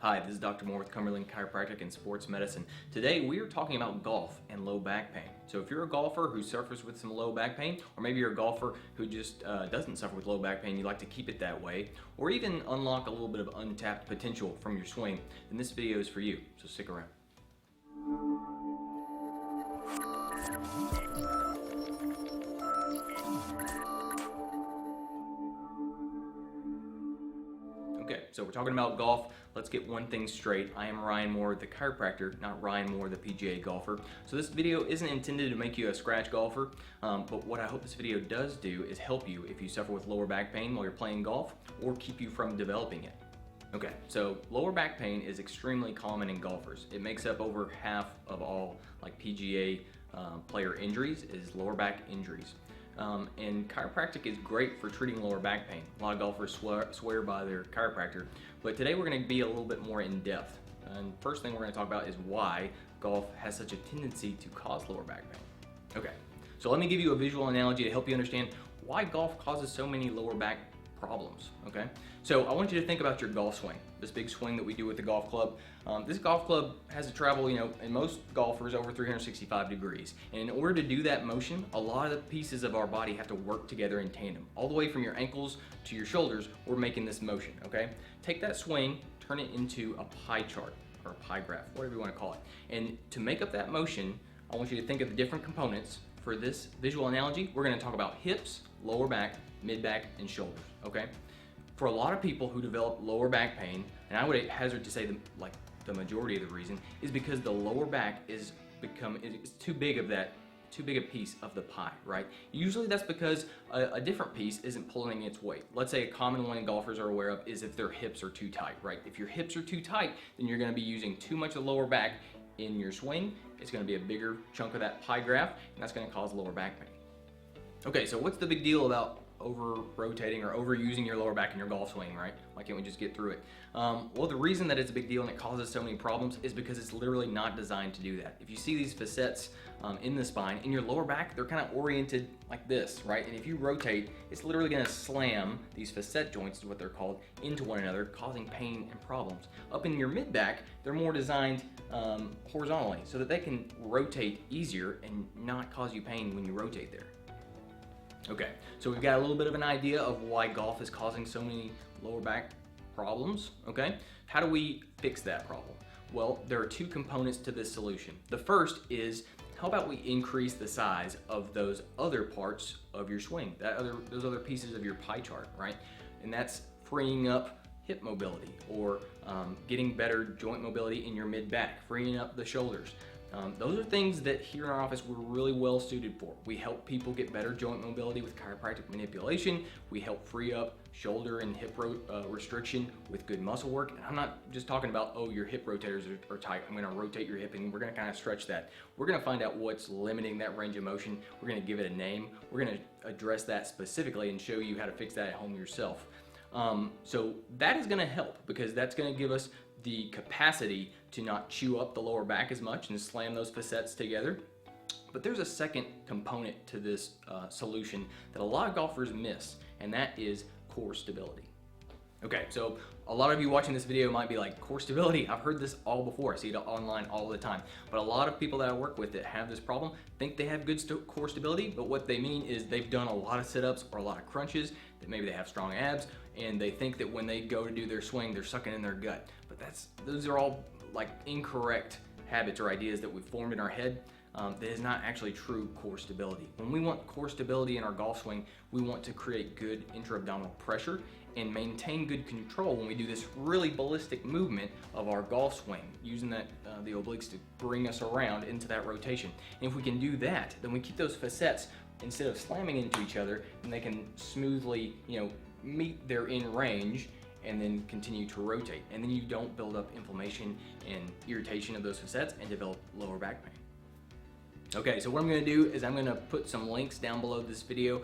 Hi, this is Dr. Moore with Cumberland Chiropractic and Sports Medicine. Today we are talking about golf and low back pain. So if you're a golfer who suffers with some low back pain, or maybe you're a golfer who just doesn't suffer with low back pain, you like to keep it that way, or even unlock a little bit of untapped potential from your swing, then this video is for you, so stick around. Okay, so we're talking about golf. Let's get one thing straight. I am Ryan Moore, the chiropractor, not Ryan Moore, the PGA golfer. So this video isn't intended to make you a scratch golfer, but what I hope this video does do is help you if you suffer with lower back pain while you're playing golf, or keep you from developing it. Okay, so lower back pain is extremely common in golfers. It makes up over half of all PGA player injuries is lower back injuries. And chiropractic is great for treating lower back pain. A lot of golfers swear by their chiropractor, but today we're going to be a little bit more in depth. And first thing we're going to talk about is why golf has such a tendency to cause lower back pain. Okay, so let me give you a visual analogy to help you understand why golf causes so many lower back problems. Okay, so I want you to think about your golf swing, this big swing that we do with the golf club. This golf club has to travel, in most golfers over 365 degrees. And in order to do that motion, a lot of the pieces of our body have to work together in tandem. All the way from your ankles to your shoulders, we're making this motion, okay? Take that swing, turn it into a pie chart or a pie graph, whatever you want to call it. And to make up that motion, I want you to think of the different components. For this visual analogy, we're going to talk about hips, lower back, mid back, and shoulders, okay? For a lot of people who develop lower back pain, and I would hazard to say the majority of the reason is because the lower back is too big a piece of the pie, right? Usually that's because a different piece isn't pulling its weight. Let's say a common one golfers are aware of is if their hips are too tight, right? If your hips are too tight, then you're going to be using too much of the lower back in your swing. It's going to be a bigger chunk of that pie graph, and that's going to cause lower back pain. Okay, so what's the big deal about over rotating or overusing your lower back in your golf swing, right? Why can't we just get through it? Well, the reason that it's a big deal and it causes so many problems is because it's literally not designed to do that. If you see these facets in the spine, in your lower back, they're kind of oriented like this, right? And if you rotate, it's literally going to slam these facet joints, is what they're called, into one another, causing pain and problems. Up in your mid back, they're more designed horizontally so that they can rotate easier and not cause you pain when you rotate there. Okay, so we've got a little bit of an idea of why golf is causing so many lower back problems, okay? How do we fix that problem? Well, there are two components to this solution. The first is, how about we increase the size of those other parts of your swing, those other pieces of your pie chart, right? And that's freeing up hip mobility, or getting better joint mobility in your mid back, freeing up the shoulders. Those are things that here in our office we're really well suited for. We help people get better joint mobility with chiropractic manipulation. We help free up shoulder and hip restriction with good muscle work. And I'm not just talking about, oh, your hip rotators are tight. I'm going to rotate your hip and we're going to kind of stretch that. We're going to find out what's limiting that range of motion. We're going to give it a name. We're going to address that specifically and show you how to fix that at home yourself. So that is going to help because that's going to give us the capacity to not chew up the lower back as much and slam those facets together. But there's a second component to this solution that a lot of golfers miss, and that is core stability. Okay, so a lot of you watching this video might be like, core stability, I've heard this all before. I see it online all the time. But a lot of people that I work with that have this problem think they have good core stability, but what they mean is they've done a lot of sit-ups or a lot of crunches, that maybe they have strong abs, and they think that when they go to do their swing, they're sucking in their gut. But those are all incorrect habits or ideas that we've formed in our head. That is not actually true core stability. When we want core stability in our golf swing, we want to create good intra-abdominal pressure and maintain good control when we do this really ballistic movement of our golf swing, using the obliques to bring us around into that rotation. And if we can do that, then we keep those facets, instead of slamming into each other, and they can smoothly, meet their in range and then continue to rotate. And then you don't build up inflammation and irritation of those facets and develop lower back pain. Okay, so what I'm going to do is I'm going to put some links down below this video.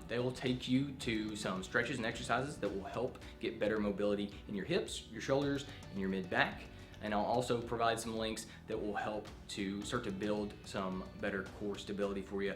They will take you to some stretches and exercises that will help get better mobility in your hips, your shoulders, and your mid back. And I'll also provide some links that will help to start to build some better core stability for you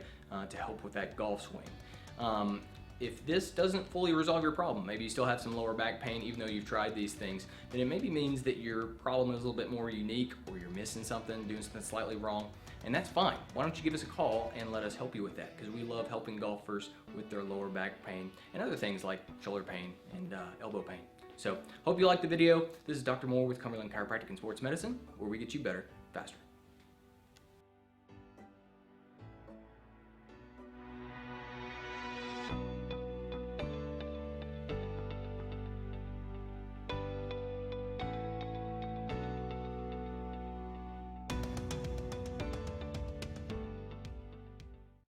to help with that golf swing. if this doesn't fully resolve your problem, maybe you still have some lower back pain even though you've tried these things, then it maybe means that your problem is a little bit more unique, or you're missing something, doing something slightly wrong, and that's fine. Why don't you give us a call and let us help you with that, because we love helping golfers with their lower back pain and other things like shoulder pain and elbow pain. So hope you liked the video. This is Dr. Moore with Cumberland Chiropractic and Sports Medicine, where we get you better, faster.